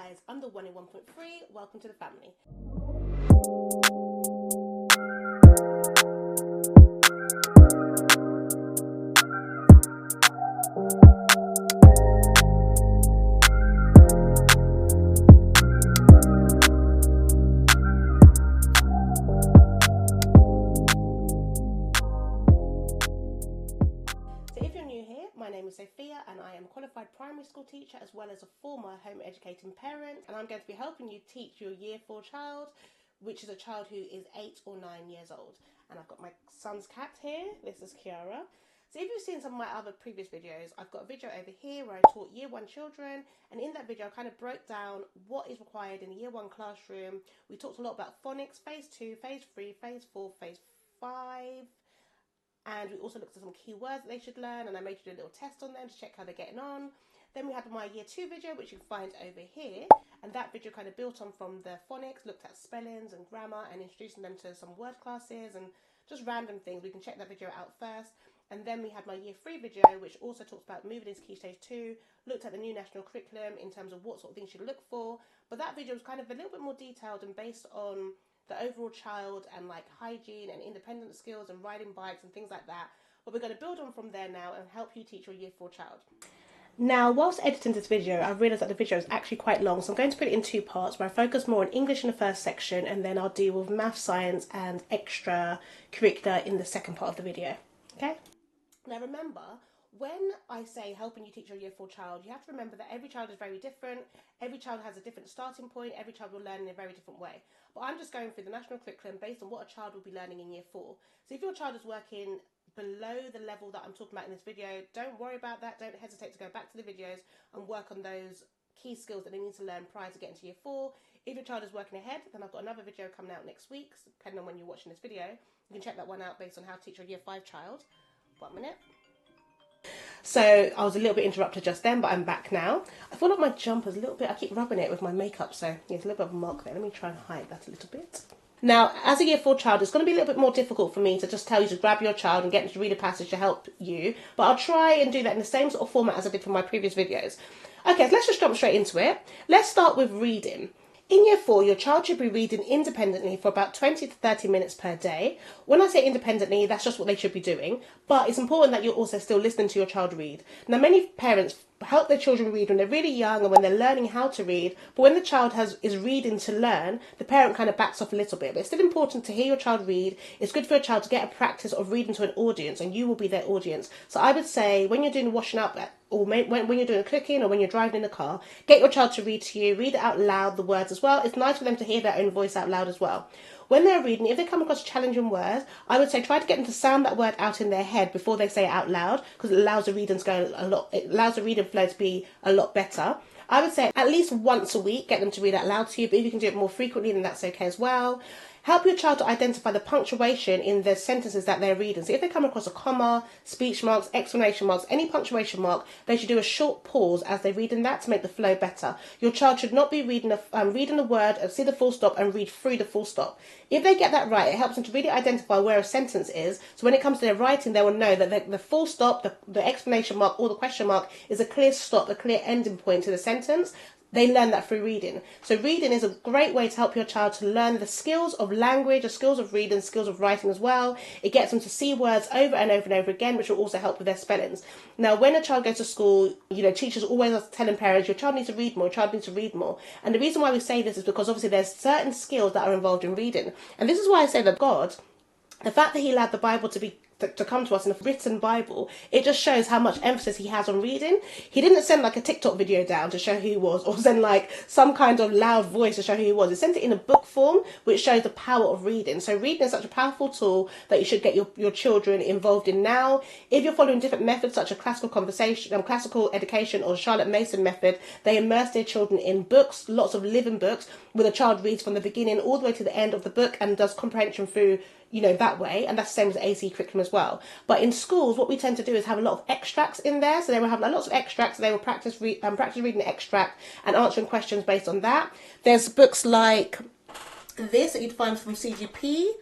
guys, I'm the 1 in 1.3. Welcome to the family. My name is Sophia and I am a qualified primary school teacher as well as a former home educating parent, and I'm going to be helping you teach your year 4 child, which is a child who is 8 or 9 years old. And I've got my son's cat here. This is Kiara. So if you've seen some of my other previous videos, I've got a video over here where I taught year 1 children, and in that video I kind of broke down what is required in the year 1 classroom. We talked a lot about phonics, phase 2, phase 3, phase 4, phase 5. And we also looked at some key words that they should learn, and I made you do a little test on them to check how they're getting on. Then we had my year 2 video, which you can find over here, and that video kind of built on from the phonics, looked at spellings and grammar and introducing them to some word classes and just random things. We can check that video out first. And then we had my year 3 video, which also talks about moving into key stage 2, looked at the new national curriculum in terms of what sort of things you should look for. But that video was kind of a little bit more detailed and based on the overall child and like hygiene and independent skills and riding bikes and things like that. But we're going to build on from there now and help you teach your year 4 child. Now, whilst editing this video, I realised that the video is actually quite long, so I'm going to put it in 2 parts where I focus more on English in the first section and then I'll deal with math, science and extra curricular in the second part of the video. Okay? Now remember, when I say helping you teach your year 4 child, you have to remember that every child is very different. Every child has a different starting point. Every child will learn in a very different way. But I'm just going through the national curriculum based on what a child will be learning in year 4. So if your child is working below the level that I'm talking about in this video, don't worry about that. Don't hesitate to go back to the videos and work on those key skills that they need to learn prior to getting to year 4. If your child is working ahead, then I've got another video coming out next week, depending on when you're watching this video. You can check that one out based on how to teach your year 5 child. 1 minute. So I was a little bit interrupted just then, but I'm back now. I feel like my jumper's a little bit, I keep rubbing it with my makeup, so yeah, it's a little bit of a mark there. Let me try and hide that a little bit. Now, as a year 4 child, it's going to be a little bit more difficult for me to just tell you to grab your child and get them to read a passage to help you, but I'll try and do that in the same sort of format as I did for my previous videos. Okay, so let's just jump straight into it. Let's start with reading. In year 4, your child should be reading independently for about 20 to 30 minutes per day. When I say independently, that's just what they should be doing. But it's important that you're also still listening to your child read. Now, many parents help their children read when they're really young and when they're learning how to read. But when the child is reading to learn, the parent kind of backs off a little bit. But it's still important to hear your child read. It's good for a child to get a practice of reading to an audience, and you will be their audience. So I would say when you're doing washing up, or when you're doing cooking or when you're driving in the car, get your child to read to you. Read it out loud, the words as well. It's nice for them to hear their own voice out loud as well. When they're reading, if they come across a challenging word, I would say try to get them to sound that word out in their head before they say it out loud, because it allows the reading flow to be a lot better. I would say at least once a week, get them to read out loud to you, but if you can do it more frequently, then that's okay as well. Help your child to identify the punctuation in the sentences that they're reading. So if they come across a comma, speech marks, exclamation marks, any punctuation mark, they should do a short pause as they're reading that to make the flow better. Your child should not be reading a word, see the full stop and read through the full stop. If they get that right, it helps them to really identify where a sentence is. So when it comes to their writing, they will know that the full stop, the exclamation mark or the question mark is a clear stop, a clear ending point to the sentence. They learn that through reading. So reading is a great way to help your child to learn the skills of language, the skills of reading, skills of writing as well. It gets them to see words over and over and over again, which will also help with their spellings. Now, when a child goes to school, teachers always are telling parents, your child needs to read more, your child needs to read more. And the reason why we say this is because obviously there's certain skills that are involved in reading. And this is why I say that God, the fact that he allowed the Bible to come to us in a written Bible, it just shows how much emphasis he has on reading. He didn't send like a TikTok video down to show who he was, or send like some kind of loud voice to show who he was. He sent it in a book form, which shows the power of reading. So reading is such a powerful tool that you should get your children involved in now. If you're following different methods such as classical education or Charlotte Mason method, they immerse their children in books, lots of living books, where the child reads from the beginning all the way to the end of the book and does comprehension through that way, and that's the same as the AC curriculum as well. But in schools, what we tend to do is have a lot of extracts in there. So they will have lots of extracts. They will practice reading the extract and answering questions based on that. There's books like this that you'd find from CGP,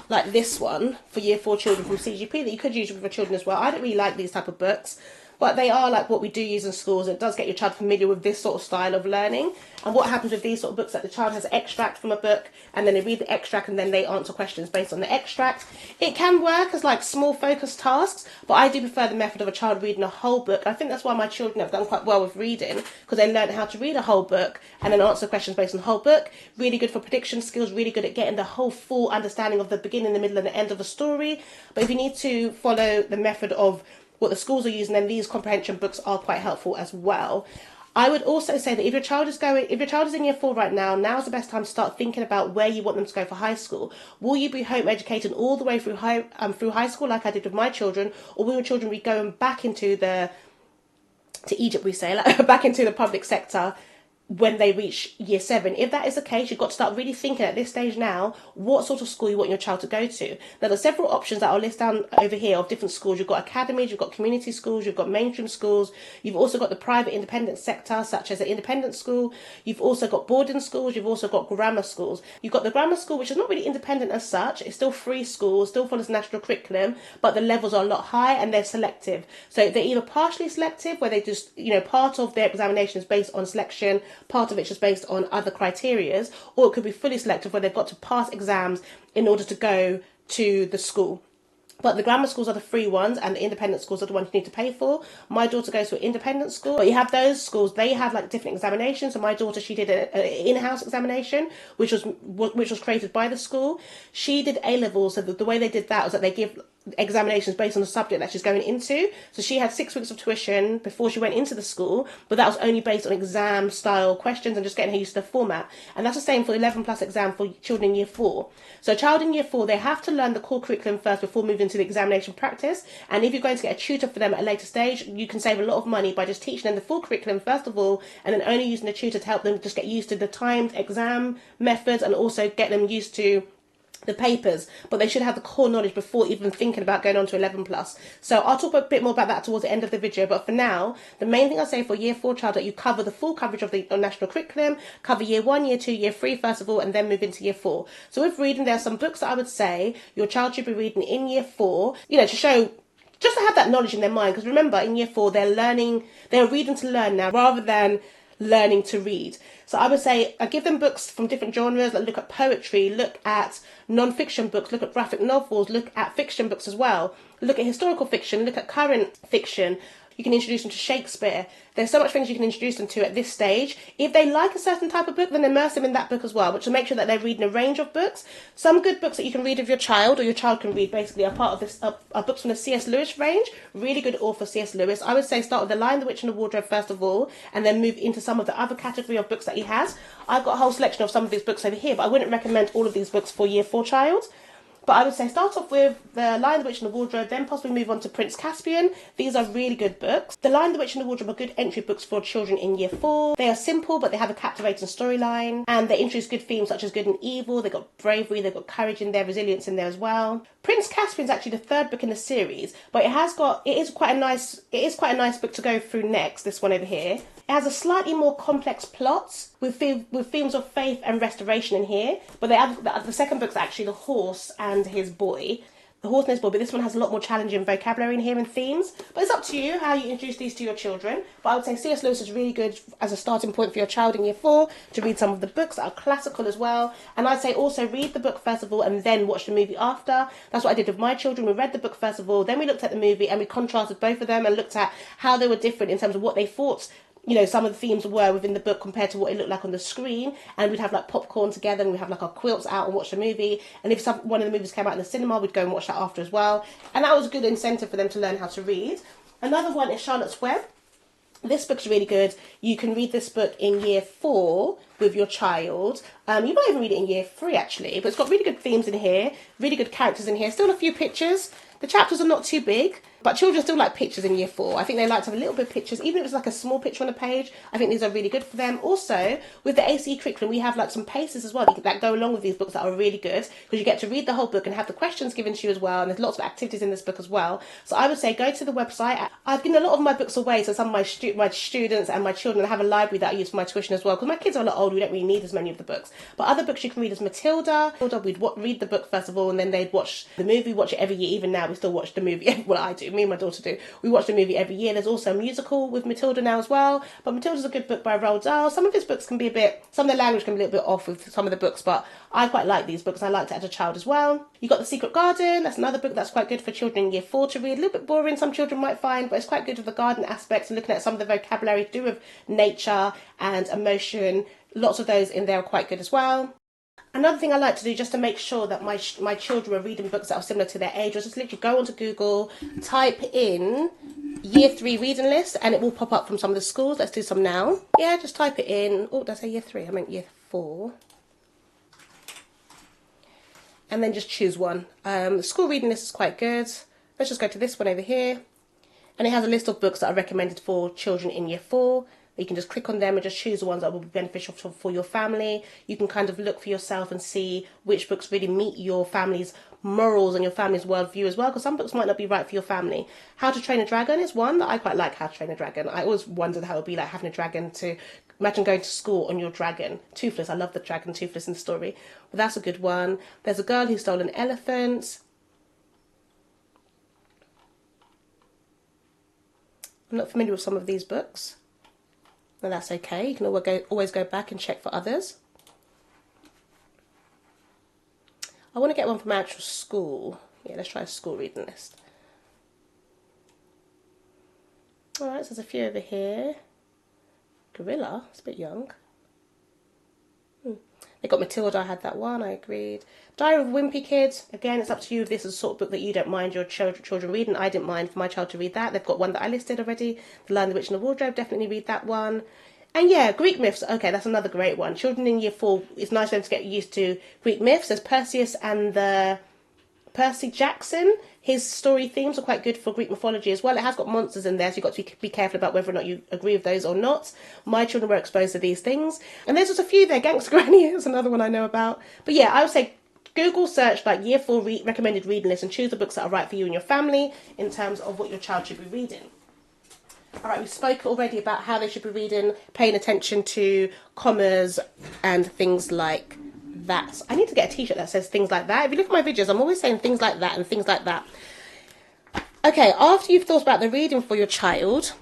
like this one for year 4 children from CGP that you could use with your children as well. I don't really like these type of books, but they are like what we do use in schools. It does get your child familiar with this sort of style of learning. And what happens with these sort of books, that the child has an extract from a book, and then they read the extract, and then they answer questions based on the extract. It can work as like small focused tasks, but I do prefer the method of a child reading a whole book. I think that's why my children have done quite well with reading, because they learn how to read a whole book and then answer questions based on the whole book. Really good for prediction skills, really good at getting the whole full understanding of the beginning, the middle, and the end of a story. But if you need to follow the method of what the schools are using, then these comprehension books are quite helpful as well. I would also say that if your child is in year 4 right now, now's the best time to start thinking about where you want them to go for high school. Will you be home educating all the way through high school like I did with my children, or will your children be going back into to Egypt, we say, like back into the public sector when they reach year 7? If that is the case, you've got to start really thinking at this stage now what sort of school you want your child to go to. Now, there's several options that I'll list down over here of different schools. You've got academies, you've got community schools, you've got mainstream schools, you've also got the private independent sector, such as an independent school, you've also got boarding schools, you've also got grammar schools. You've got the grammar school, which is not really independent as such, it's still free school, still follows national curriculum, but the levels are a lot higher and they're selective. So they're either partially selective, where they just, part of their examination is based on selection, part of it's just based on other criterias, or it could be fully selective, where they've got to pass exams in order to go to the school. But the grammar schools are the free ones, and the independent schools are the ones you need to pay for. My daughter goes to an independent school, but you have those schools, they have like different examinations. So my daughter, she did an in-house examination, which was created by the school. She did A-levels, so the way they did that was that they give examinations based on the subject that she's going into. So she had 6 weeks of tuition before she went into the school, but that was only based on exam style questions and just getting her used to the format. And that's the same for 11 plus exam for children in year 4. So a child in year 4, they have to learn the core curriculum first before moving to the examination practice. And if you're going to get a tutor for them at a later stage, you can save a lot of money by just teaching them the full curriculum first of all, and then only using a tutor to help them just get used to the timed exam methods and also get them used to the papers. But they should have the core knowledge before even thinking about going on to 11 plus. So I'll talk a bit more about that towards the end of the video, but for now, the main thing I say for year 4 child, that you cover the full coverage of the national curriculum, cover year 1, year 2, year 3 first of all, and then move into year 4. So with reading, there are some books that I would say your child should be reading in year 4, to show, just to have that knowledge in their mind. Because remember, in year 4, they're reading to learn now rather than learning to read. So I would say I give them books from different genres, like look at poetry, look at non-fiction books, look at graphic novels, look at fiction books as well, look at historical fiction, look at current fiction. You can introduce them to Shakespeare. There's so much things you can introduce them to at this stage. If they like a certain type of book, then immerse them in that book as well, which will make sure that they're reading a range of books. Some good books that you can read with your child, or your child can read basically, are part of this, are books from the C.S. Lewis range. Really good author, C.S. Lewis. I would say start with The Lion, the Witch and the Wardrobe first of all, and then move into some of the other category of books that he has. I've got a whole selection of some of these books over here, but I wouldn't recommend all of these books for year 4 child. But I would say start off with The Lion, the Witch and the Wardrobe, then possibly move on to Prince Caspian. These are really good books. The Lion, the Witch and the Wardrobe are good entry books for children in year 4. They are simple, but they have a captivating storyline, and they introduce good themes such as good and evil. They've got bravery, they've got courage in there, resilience in there as well. Prince Caspian is actually the 3rd book in the series, but it is quite a nice book to go through next, this one over here. It has a slightly more complex plot with themes of faith and restoration in here. But the second book's actually The Horse and His Boy. The Horse and His Boy, but this one has a lot more challenging vocabulary in here and themes. But it's up to you how you introduce these to your children. But I would say C.S. Lewis is really good as a starting point for your child in year 4 to read some of the books that are classical as well. And I'd say also read the book first of all and then watch the movie after. That's what I did with my children. We read the book first of all, then we looked at the movie and we contrasted both of them and looked at how they were different in terms of what they thought some of the themes were within the book compared to what it looked like on the screen. And we'd have like popcorn together and we'd have like our quilts out and watch the movie. And if one of the movies came out in the cinema, we'd go and watch that after as well. And that was a good incentive for them to learn how to read. Another one is Charlotte's Web. This book's really good. You can read this book in year 4 with your child. You might even read it in year 3 actually, but it's got really good themes in here, really good characters in here, still a few pictures. The chapters are not too big, but children still like pictures in year 4. I think they like to have a little bit of pictures, even if it's like a small picture on a page. I think these are really good for them. Also, with the ACE curriculum, we have like some paces as well that go along with these books that are really good, because you get to read the whole book and have the questions given to you as well. And there's lots of activities in this book as well. So I would say go to the website. I've given a lot of my books away, so some of my students and my children have a library that I use for my tuition as well, because my kids are a lot older. We don't really need as many of the books. But other books you can read is Matilda. We'd read the book first of all, and then they'd watch the movie, watch it every year. Even now, we still watch the movie. Well, I do. me and my daughter do. We watch the movie every year. There's also a musical with Matilda now as well. But Matilda's a good book by Roald Dahl. Some of his books can be some of the language can be a little bit off with some of the books, but I quite like these books. I liked it as a child as well. You got The Secret Garden. That's another book that's quite good for children in year 4 to read. A little bit boring, some children might find, but it's quite good with the garden aspects and looking at some of the vocabulary to do with nature and emotion. Lots of those in there are quite good as well. Another thing I like to do just to make sure that my children are reading books that are similar to their age was just literally go onto Google, type in year 3 reading list, and it will pop up from some of the schools. Let's do some now. Yeah, just type it in. Oh, did I say year 3? I meant year 4. And then just choose one. The school reading list is quite good. Let's just go to this one over here. And it has a list of books that are recommended for children in year 4. You can just click on them and just choose the ones that will be beneficial for your family. You can kind of look for yourself and see which books really meet your family's morals and your family's worldview as well, because some books might not be right for your family. How to Train a Dragon is one that I quite like. How to Train a Dragon. I always wondered how it would be like having a dragon to imagine going to school on your dragon. Toothless. I love the dragon Toothless in the story. But that's a good one. There's a Girl Who Stole an Elephant. I'm not familiar with some of these books. And that's okay. You can always go back and check for others. I want to get one from my actual school. Yeah, let's try a school reading list. Alright, so there's a few over here. Gorilla, it's a bit young. They got Matilda, I had that one, I agreed. Diary of a Wimpy Kid, again, it's up to you if this is the sort of book that you don't mind your children reading. I didn't mind for my child to read that. They've got one that I listed already, The Lion, the Witch and the Wardrobe, definitely read that one. And yeah, Greek myths, okay, that's another great one. Children in year 4, it's nice for them to get used to Greek myths. There's Perseus and Percy Jackson. His story themes are quite good for Greek mythology as well. It has got monsters in there, so you've got to be careful about whether or not you agree with those or not. My children were exposed to these things. And there's just a few there. Gangster Granny is another one I know about. But yeah, I would say Google search like year 4 recommended reading list and choose the books that are right for you and your family in terms of what your child should be reading. All right, we spoke already about how they should be reading, paying attention to commas and things like that. I need to get a t-shirt that says things like that. If you look at my videos, I'm always saying things like that and things like that. Okay, after you've thought about the reading for your child,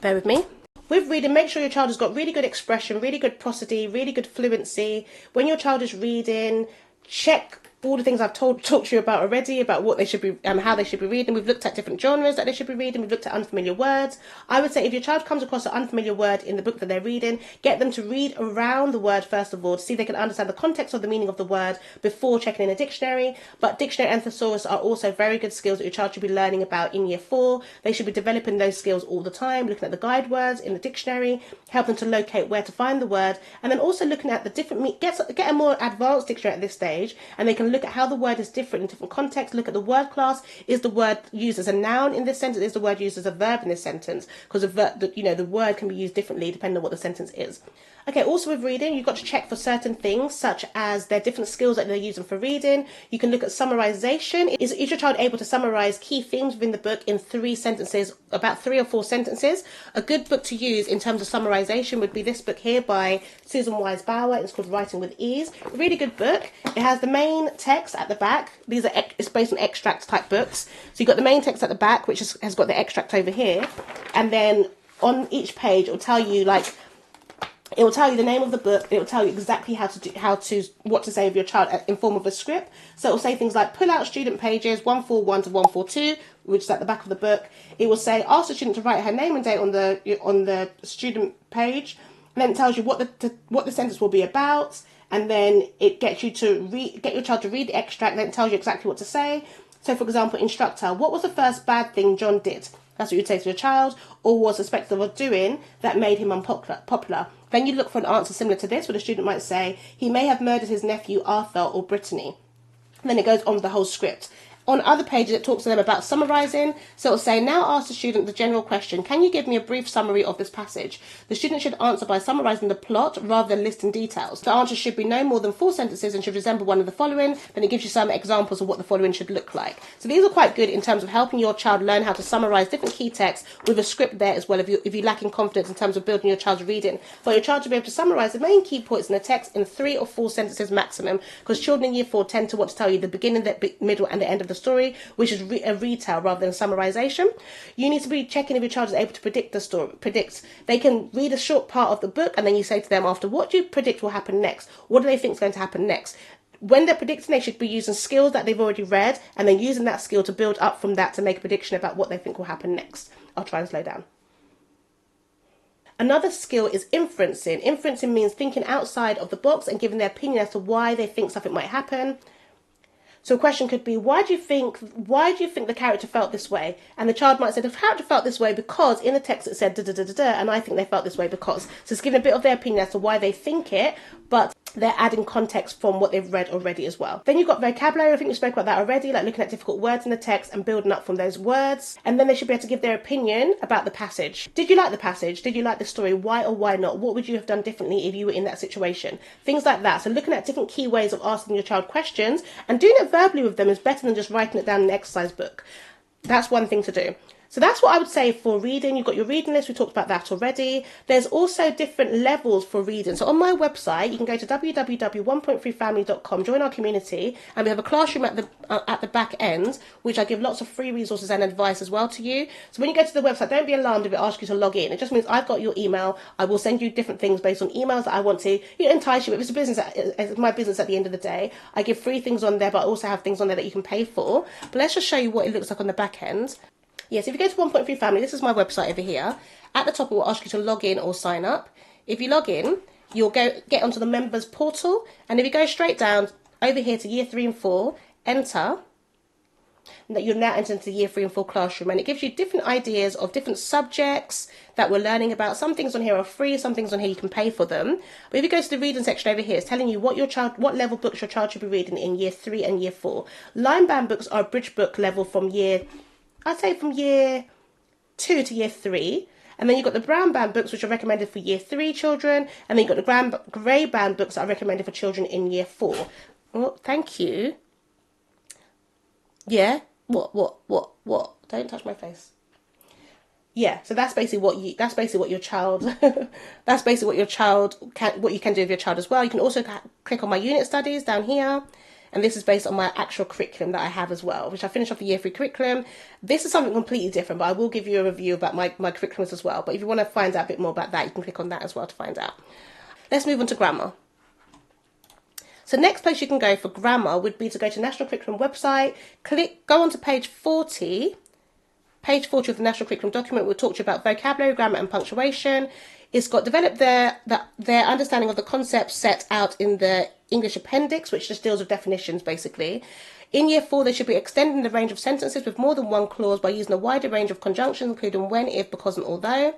bear with me. With reading, make sure your child has got really good expression, really good prosody, really good fluency. When your child is reading, check all the things I've talked to you about already, about what they should be, how they should be reading. We've looked at different genres that they should be reading. We've looked at unfamiliar words. I would say if your child comes across an unfamiliar word in the book that they're reading, get them to read around the word first of all, to see if they can understand the context of the meaning of the word before checking in a dictionary. But dictionary and thesaurus are also very good skills that your child should be learning about in year 4. They should be developing those skills all the time, looking at the guide words in the dictionary, help them to locate where to find the word, and then also looking at the different, get a more advanced dictionary at this stage, and they can look at how the word is different in different contexts. Look at the word class. Is the word used as a noun in this sentence? Is the word used as a verb in this sentence? Because the word can be used differently depending on what the sentence is. Okay, also with reading, you've got to check for certain things, such as their different skills that they're using for reading. You can look at summarization. Is your child able to summarize key themes within the book in 3 sentences, about 3 or 4 sentences? A good book to use in terms of summarization would be this book here by Susan Wise Bauer. It's called Writing with Ease. A really good book. It has the main text at the back. It's based on extract type books. So you've got the main text at the back, which has got the extract over here. And then on each page, it will tell you it will tell you the name of the book. It will tell you exactly what to say with your child in form of a script. So it will say things like pull out student pages 141 to 142, which is at the back of the book. It will say ask the student to write her name and date on the student page. And then it tells you what the sentence will be about. And then it gets you to get your child to read the extract. Then it tells you exactly what to say. So for example, instructor, what was the first bad thing John did? That's what you'd say to your child, or was suspected of doing that made him unpopular. Then you look for an answer similar to this, where the student might say, he may have murdered his nephew Arthur or Brittany. And then it goes on with the whole script. On other pages, it talks to them about summarising. So it'll say, now ask the student the general question, can you give me a brief summary of this passage? The student should answer by summarising the plot rather than listing details. The answer should be no more than 4 sentences and should resemble one of the following. Then it gives you some examples of what the following should look like. So these are quite good in terms of helping your child learn how to summarise different key texts with a script there as well, if you're lacking confidence in terms of building your child's reading. For your child to be able to summarise the main key points in the text in 3 or 4 sentences maximum, because children in year 4 tend to want to tell you the beginning, the middle and the end of the story, which is a retell rather than a summarization. You need to be checking if your child is able to predict the story. They can read a short part of the book, and then you say to them after, what do you predict will happen next? What do they think is going to happen next? When they're predicting, they should be using skills that they've already read, and then using that skill to build up from that to make a prediction about what they think will happen next. I'll try and slow down. Another skill is inferencing. Inferencing means thinking outside of the box and giving their opinion as to why they think something might happen. So a question could be, why do you think the character felt this way? And the child might say, the character felt this way because in the text it said da da da da da, and I think they felt this way because. So it's giving a bit of their opinion as to why they think it, but they're adding context from what they've read already as well. Then you've got vocabulary. I think we spoke about that already, like looking at difficult words in the text and building up from those words. And then they should be able to give their opinion about the passage. Did you like the passage? Did you like the story? Why or why not? What would you have done differently if you were in that situation? Things like that. So looking at different key ways of asking your child questions and doing it verbally with them is better than just writing it down in an exercise book. That's one thing to do. So that's what I would say for reading. You've got your reading list. We talked about that already. There's also different levels for reading. So on my website, you can go to www.1.3family.com, join our community, and we have a classroom at the back end, which I give lots of free resources and advice as well to you. So when you go to the website, don't be alarmed if it asks you to log in. It just means I've got your email. I will send you different things based on emails that I want to entice you. If it's a business, it's my business at the end of the day. I give free things on there, but I also have things on there that you can pay for. But let's just show you what it looks like on the back end. Yes, if you go to 1.3 Family, this is my website over here. At the top, it will ask you to log in or sign up. If you log in, you'll get onto the members portal. And if you go straight down over here to year 3 and 4, enter. That you're now entering into the year 3 and 4 classroom. And it gives you different ideas of different subjects that we're learning about. Some things on here are free, some things on here you can pay for them. But if you go to the reading section over here, it's telling you what level books your child should be reading in year 3 and year 4. Line bound books are a bridge book level from year 2 to year 3. And then you've got the brown band books, which are recommended for year 3 children. And then you've got the grey band books that are recommended for children in year 4. Oh, thank you. Yeah. What? Don't touch my face. Yeah. So that's basically what your child what you can do with your child as well. You can also click on my unit studies down here. And this is based on my actual curriculum that I have as well, which I finished off the year 3 curriculum. This is something completely different, but I will give you a review about my curriculums as well. But if you want to find out a bit more about that, you can click on that as well to find out. Let's move on to grammar. So next place you can go for grammar would be to go to National Curriculum website, go on to page 40. Page 40 of the National Curriculum document will talk to you about vocabulary, grammar and punctuation. It's got developed their understanding of the concepts set out in the English appendix, which just deals with definitions basically. In year 4, they should be extending the range of sentences with more than one clause by using a wider range of conjunctions, including when, if, because, and although.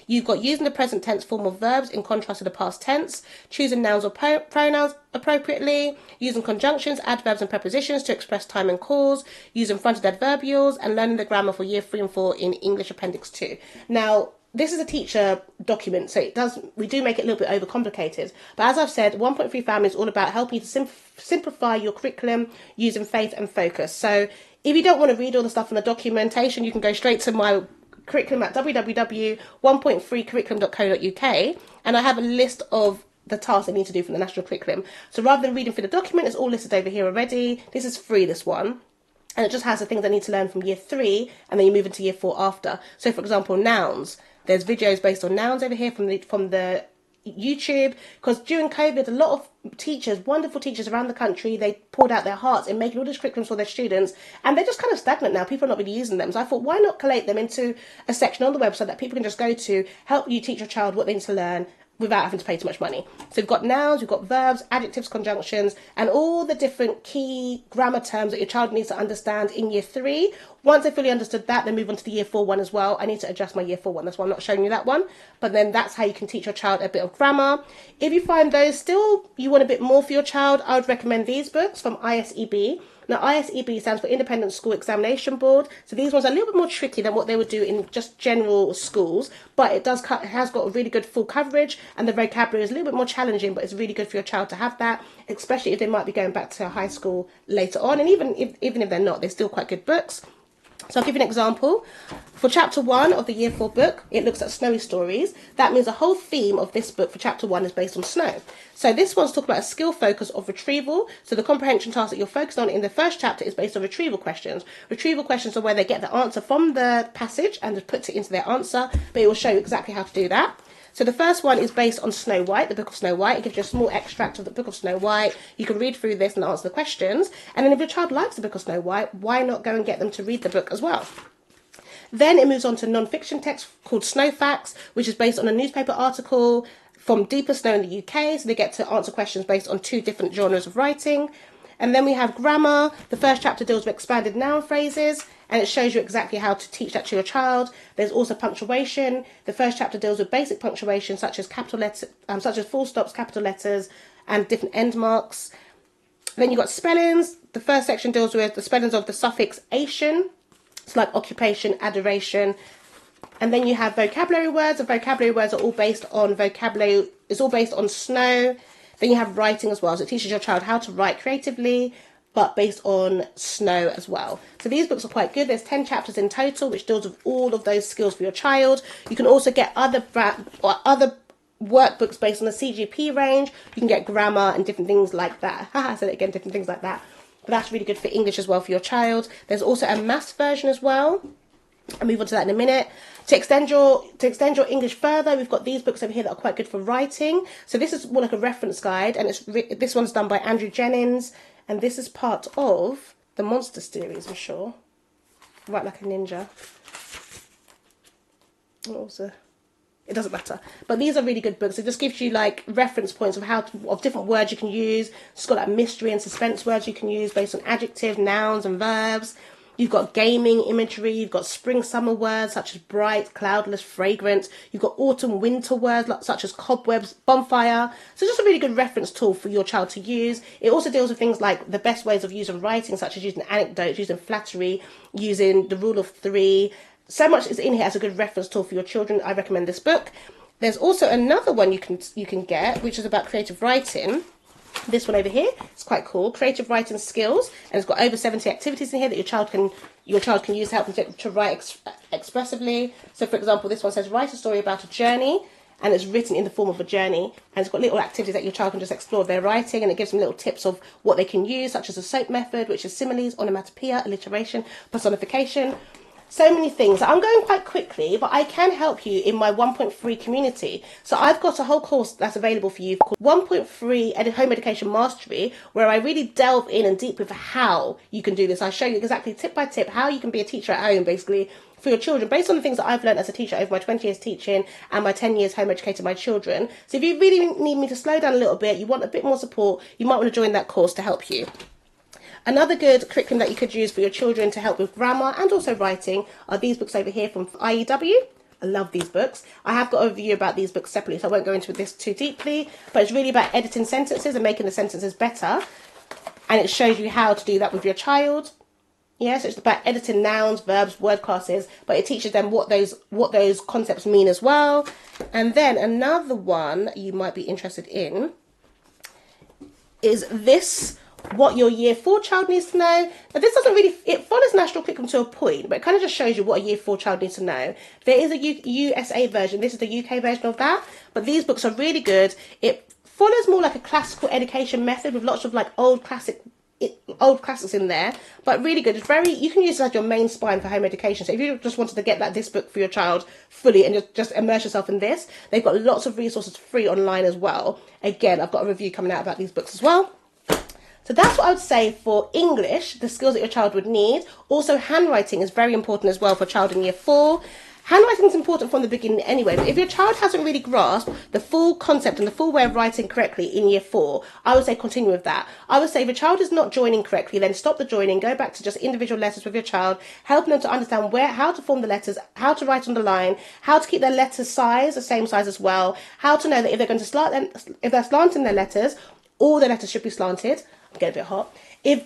You've got using the present tense form of verbs in contrast to the past tense, choosing nouns or pronouns appropriately, using conjunctions, adverbs, and prepositions to express time and cause, using fronted adverbials, and learning the grammar for year 3 and 4 in English Appendix 2. Now, this is a teacher document, so we do make it a little bit overcomplicated. But as I've said, 1.3 Family is all about helping you to simplify your curriculum using faith and focus. So if you don't want to read all the stuff in the documentation, you can go straight to my curriculum at www.1.3curriculum.co.uk, and I have a list of the tasks I need to do for the national curriculum. So rather than reading through the document, it's all listed over here already. This is free, this one. And it just has the things I need to learn from year 3, and then you move into year 4 after. So for example, nouns. There's videos based on nouns over here from the YouTube, because during COVID, a lot of teachers, wonderful teachers around the country, they poured out their hearts in making all these curriculums for their students, and they're just kind of stagnant now. People are not really using them. So I thought, why not collate them into a section on the website that people can just go to, help you teach your child what they need to learn without having to pay too much money. So we've got nouns, we've got verbs, adjectives, conjunctions, and all the different key grammar terms that your child needs to understand in year 3. Once they fully understood that, then move on to the year 4 one as well. I need to adjust my year 4 one. That's why I'm not showing you that one. But then that's how you can teach your child a bit of grammar. If you find those still, you want a bit more for your child, I would recommend these books from ISEB. Now, ISEB stands for Independent School Examination Board. So these ones are a little bit more tricky than what they would do in just general schools. But it has got a really good full coverage, and the vocabulary is a little bit more challenging, but it's really good for your child to have that, especially if they might be going back to high school later on. And even if they're not, they're still quite good books. So I'll give you an example. For chapter 1 of the year 4 book, it looks at snowy stories. That means the whole theme of this book for chapter 1 is based on snow. So this one's talking about a skill focus of retrieval. So the comprehension task that you're focused on in the first chapter is based on retrieval questions. Retrieval questions are where they get the answer from the passage and put it into their answer, but it will show you exactly how to do that. So the first one is based on Snow White, the book of Snow White. It gives you a small extract of the book of Snow White. You can read through this and answer the questions. And then if your child likes the book of Snow White, why not go and get them to read the book as well? Then it moves on to non-fiction text called Snow Facts, which is based on a newspaper article from Deeper Snow in the UK. So they get to answer questions based on 2 different genres of writing. And then we have grammar. The first chapter deals with expanded noun phrases, and it shows you exactly how to teach that to your child. There's also punctuation. The first chapter deals with basic punctuation, such as capital letters, such as full stops, capital letters, and different end marks. Then you've got spellings. The first section deals with the spellings of the suffix ation. It's like occupation, adoration. And then you have vocabulary words. The vocabulary words are all based on vocabulary. It's all based on snow. Then you have writing as well. So it teaches your child how to write creatively, but based on snow as well. So these books are quite good. There's 10 chapters in total, which deals with all of those skills for your child. You can also get other workbooks based on the CGP range. You can get grammar and different things like that. I said it again, different things like that. But that's really good for English as well for your child. There's also a maths version as well. I'll move on to that in a minute. To extend your English further, we've got these books over here that are quite good for writing. So this is more like a reference guide, and this one's done by Andrew Jennings, and this is part of the Monster series, I'm sure. Write Like a Ninja. Also, it doesn't matter. But these are really good books. It just gives you like reference points of different words you can use. It's got like mystery and suspense words you can use based on adjectives, nouns, and verbs. You've got gaming imagery, you've got spring-summer words such as bright, cloudless, fragrant. You've got autumn-winter words such as cobwebs, bonfire. So just a really good reference tool for your child to use. It also deals with things like the best ways of using writing, such as using anecdotes, using flattery, using the rule of 3. So much is in here as a good reference tool for your children. I recommend this book. There's also another one you can get, which is about creative writing. This one over here, it's quite cool. Creative writing skills, and it's got over 70 activities in here that your child can use to help them to write expressively. So, for example, this one says write a story about a journey, and it's written in the form of a journey, and it's got little activities that your child can just explore their writing, and it gives them little tips of what they can use, such as the SOAP method, which is similes, onomatopoeia, alliteration, personification. So many things. I'm going quite quickly, but I can help you in my 1.3 community. So I've got a whole course that's available for you called 1.3 Home Education Mastery, where I really delve in and deep with how you can do this. I show you exactly tip by tip how you can be a teacher at home, basically, for your children, based on the things that I've learned as a teacher over my 20 years teaching and my 10 years home educating my children. So if you really need me to slow down a little bit, you want a bit more support, you might want to join that course to help you. Another good curriculum that you could use for your children to help with grammar and also writing are these books over here from IEW. I love these books. I have got a review about these books separately, so I won't go into this too deeply, but it's really about editing sentences and making the sentences better, and it shows you how to do that with your child. Yeah, so it's about editing nouns, verbs, word classes, but it teaches them what those concepts mean as well. And then another one you might be interested in is this, what your year 4 child needs to know. Now this doesn't really, it follows national curriculum to a point, but it kind of just shows you what a year 4 child needs to know. There is a USA version, this is the UK version of that, but these books are really good. It follows more like a classical education method with lots of like old classics in there, but really good. It's very, you can use it as your main spine for home education. So if you just wanted to get this book for your child fully and just immerse yourself in this, they've got lots of resources free online as well. Again, I've got a review coming out about these books as well. So that's what I would say for English, the skills that your child would need. Also, handwriting is very important as well for a child in year 4. Handwriting is important from the beginning anyway, but if your child hasn't really grasped the full concept and the full way of writing correctly in year 4, I would say continue with that. I would say if your child is not joining correctly, then stop the joining, go back to just individual letters with your child, helping them to understand how to form the letters, how to write on the line, how to keep their letter size the same size as well, how to know that if they're going to if they're slanting their letters, all their letters should be slanted. I'm getting a bit hot. If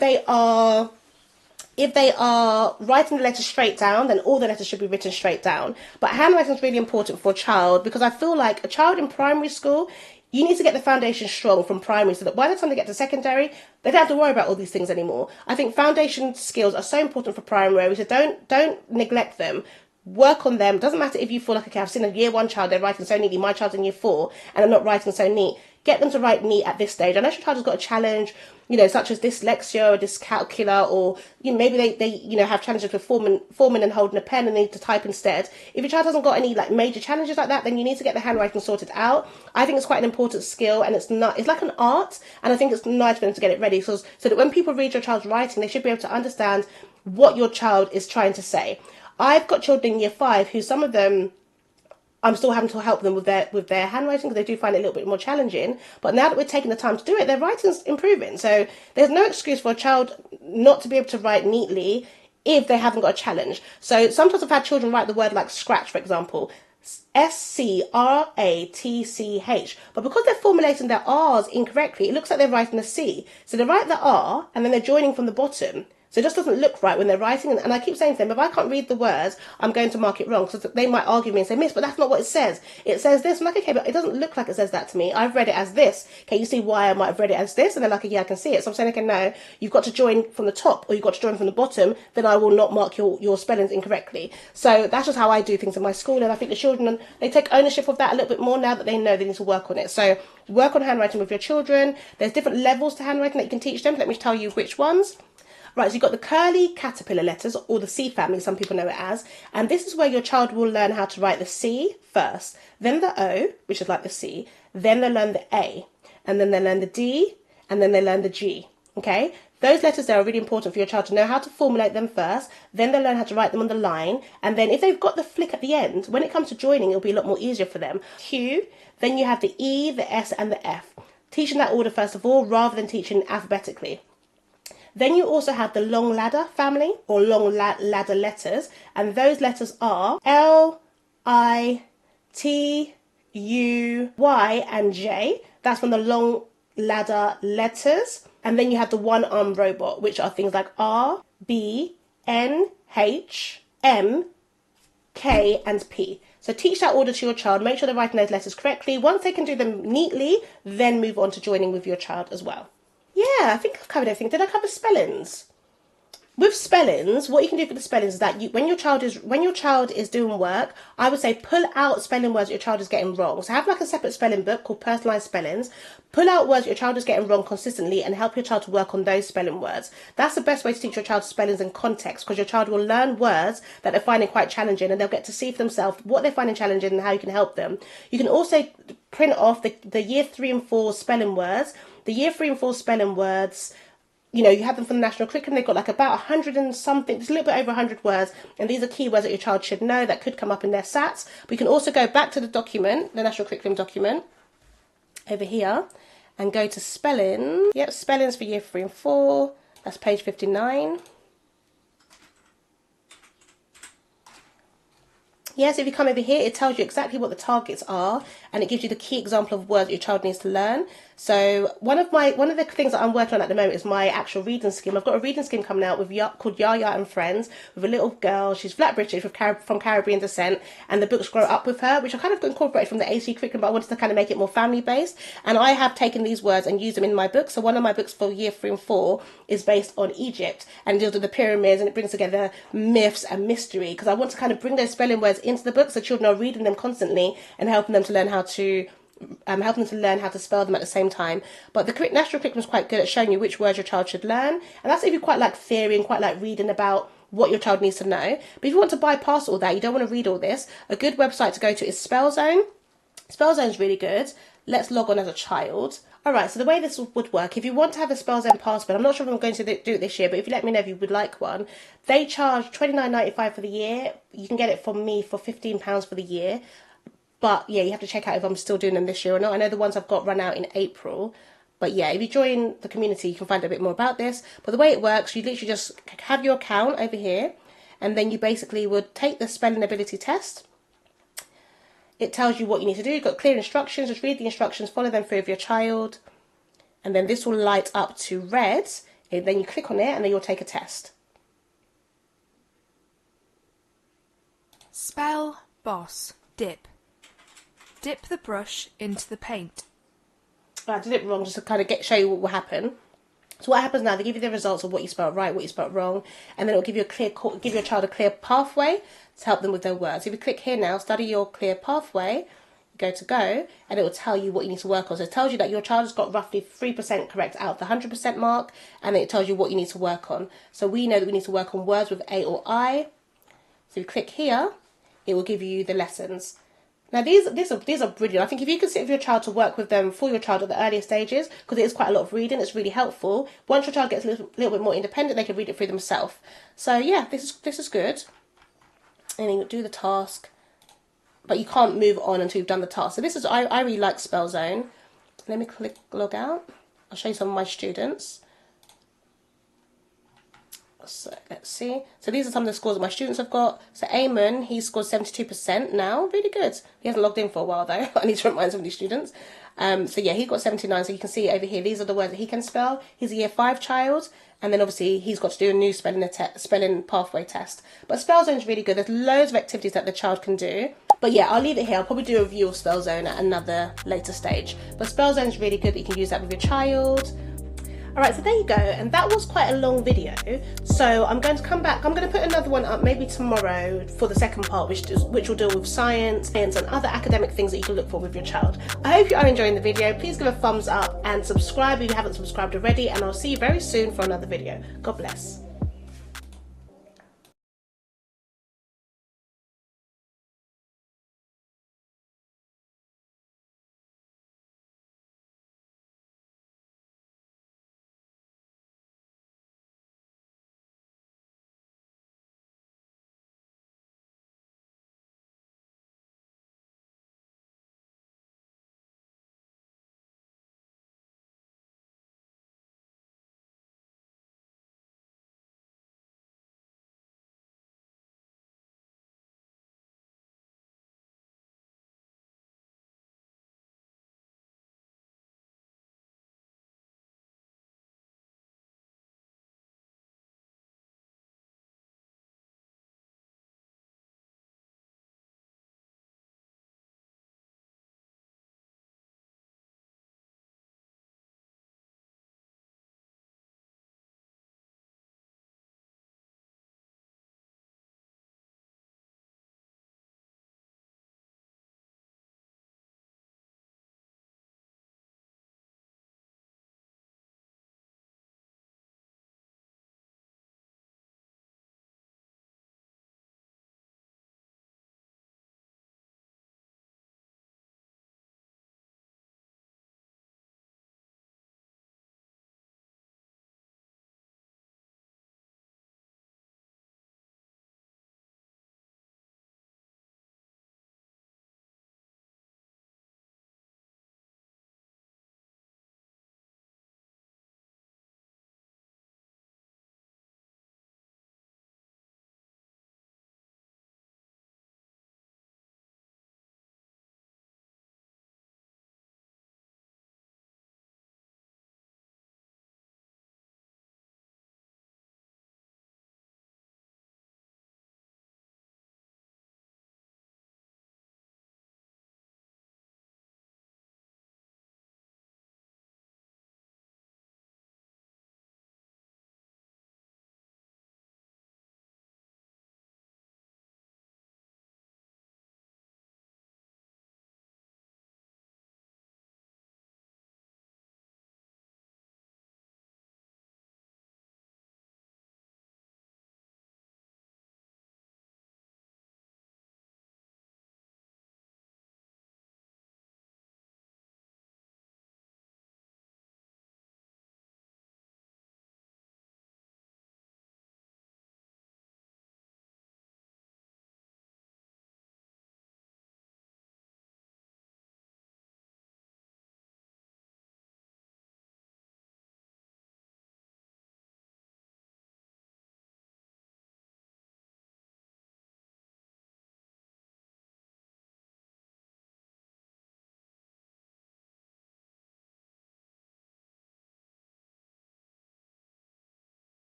they are writing the letters straight down, then all the letters should be written straight down. But handwriting is really important for a child, because I feel like a child in primary school, You need to get the foundation strong from primary so that by the time they get to secondary, they don't have to worry about all these things anymore. I think foundation skills are so important for primary, so don't neglect them. Work on them. Doesn't matter if you feel like, okay, I've seen a year 1 child, they're writing so neatly, my child's in year 4 and I'm not writing so neat. Get them to write neat at this stage. I know your child has got a challenge, such as dyslexia or dyscalculia, or maybe they have challenges with forming and holding a pen and they need to type instead. If your child hasn't got any like major challenges like that, then you need to get the handwriting sorted out. I think it's quite an important skill, and it's like an art, and I think it's nice for them to get it ready so that when people read your child's writing, they should be able to understand what your child is trying to say. I've got children in year 5 who some of them I'm still having to help them with their handwriting because they do find it a little bit more challenging. But now that we're taking the time to do it, their writing's improving. So there's no excuse for a child not to be able to write neatly if they haven't got a challenge. So sometimes I've had children write the word like scratch, for example, SCRATCH. But because they're formulating their R's incorrectly, it looks like they're writing a C. So they write the R and then they're joining from the bottom. So it just doesn't look right when they're writing. And I keep saying to them, if I can't read the words, I'm going to mark it wrong. Because they might argue with me and say, Miss, but that's not what it says. It says this. I'm like, okay, but it doesn't look like it says that to me. I've read it as this. Okay, you see why I might have read it as this? And they're like, yeah, I can see it. So I'm saying, okay, no, you've got to join from the top or you've got to join from the bottom. Then I will not mark your spellings incorrectly. So that's just how I do things in my school. And I think the children, they take ownership of that a little bit more now that they know they need to work on it. So work on handwriting with your children. There's different levels to handwriting that you can teach them. Let me tell you which ones. Right, so you've got the curly caterpillar letters, or the C family, some people know it as. And this is where your child will learn how to write the C first, then the O, which is like the C, then they learn the A, and then they learn the D, and then they learn the G, okay? Those letters there are really important for your child to know how to formulate them first, then they'll learn how to write them on the line, and then if they've got the flick at the end, when it comes to joining, it'll be a lot more easier for them. Q, then you have the E, the S, and the F. Teaching that order first of all, rather than teaching alphabetically. Then you also have the long ladder family, or long ladder letters, and those letters are L, I, T, U, Y, and J. That's from the long ladder letters. And then you have the one-arm robot, which are things like R, B, N, H, M, K, and P. So teach that order to your child. Make sure they're writing those letters correctly. Once they can do them neatly, then move on to joining with your child as well. Yeah, I think I've covered everything. Did I cover spellings? With spellings, what you can do for the spellings is that when your child is doing work, I would say pull out spelling words that your child is getting wrong. So have like a separate spelling book called Personalised Spellings. Pull out words your child is getting wrong consistently and help your child to work on those spelling words. That's the best way to teach your child spellings in context, because your child will learn words that they're finding quite challenging and they'll get to see for themselves what they're finding challenging and how you can help them. You can also print off the year 3 and 4 spelling words. The year 3 and 4 spelling words, you have them from the national curriculum. They've got like about 100 and something, just a little bit over 100 words. And these are keywords that your child should know that could come up in their SATs. But you can also go back to the document, the national curriculum document, over here, and go to spelling. Yep, spellings for year 3 and 4. That's page 59. Yes, if you come over here, it tells you exactly what the targets are, and it gives you the key example of words your child needs to learn. So one of the things that I'm working on at the moment is my actual reading scheme. I've got a reading scheme coming out called Yaya and Friends, with a little girl. She's flat British from Caribbean descent, and the books grow up with her, which I kind of incorporated from the AC curriculum, but I wanted to kind of make it more family based. And I have taken these words and used them in my book. So one of my books for year 3 and 4 is based on Egypt and deals with the pyramids, and it brings together myths and mystery, because I want to kind of bring those spelling words into the book so children are reading them constantly and helping them to learn how to spell them at the same time. But the national curriculum is quite good at showing you which words your child should learn, and that's if you quite like theory and quite like reading about what your child needs to know. But if you want to bypass all that, you don't want to read all this, a good website to go to is Spellzone. Spellzone is really good. Let's log on as a child. Alright, so the way this would work, if you want to have a Spellzone password, I'm not sure if I'm going to do it this year, but if you let me know if you would like one, they charge $29.95 for the year. You can get it from me for £15 for the year. But yeah, you have to check out if I'm still doing them this year or not. I know the ones I've got run out in April. But yeah, if you join the community, you can find out a bit more about this. But the way it works, you literally just have your account over here, and then you basically would take the spelling ability test. It tells you what you need to do. You've got clear instructions. Just read the instructions, follow them through with your child. And then this will light up to red. And then you click on it, and then you'll take a test. Spell, boss, dip. Dip the brush into the paint. I did it wrong just to kind of show you what will happen. So what happens now, they give you the results of what you spelled right, what you spelled wrong, and then it'll give you give your child a clear pathway to help them with their words. If you click here now, study your clear pathway, go, and it will tell you what you need to work on. So it tells you that your child has got roughly 3% correct out of the 100% mark, and then it tells you what you need to work on. So we know that we need to work on words with A or I. So if you click here, it will give you the lessons. Now these are brilliant. I think if you can sit with your child to work with them for your child at the earlier stages, because it is quite a lot of reading, it's really helpful. Once your child gets a little bit more independent, they can read it through themselves. So yeah, this is good. And then you do the task, but you can't move on until you've done the task. So this is, I really like Spell Zone. Let me click log out. I'll show you some of my students. So let's see. So these are some of the scores that my students have got. So Eamon, he scored 72% now. Really good. He hasn't logged in for a while though. I need to remind some of these students. So yeah, he got 79. So you can see over here, these are the words that he can spell. He's a year 5 child. And then obviously he's got to do a new spelling pathway test. But Spell Zone is really good. There's loads of activities that the child can do. But yeah, I'll leave it here. I'll probably do a review of Spell Zone at another later stage. But Spell Zone is really good that you can use that with your child. Alright, so there you go, and that was quite a long video, so I'm going to come back. I'm going to put another one up maybe tomorrow for the second part, which will deal with science and other academic things that you can look for with your child. I hope you are enjoying the video. Please give a thumbs up and subscribe if you haven't subscribed already, and I'll see you very soon for another video. God bless.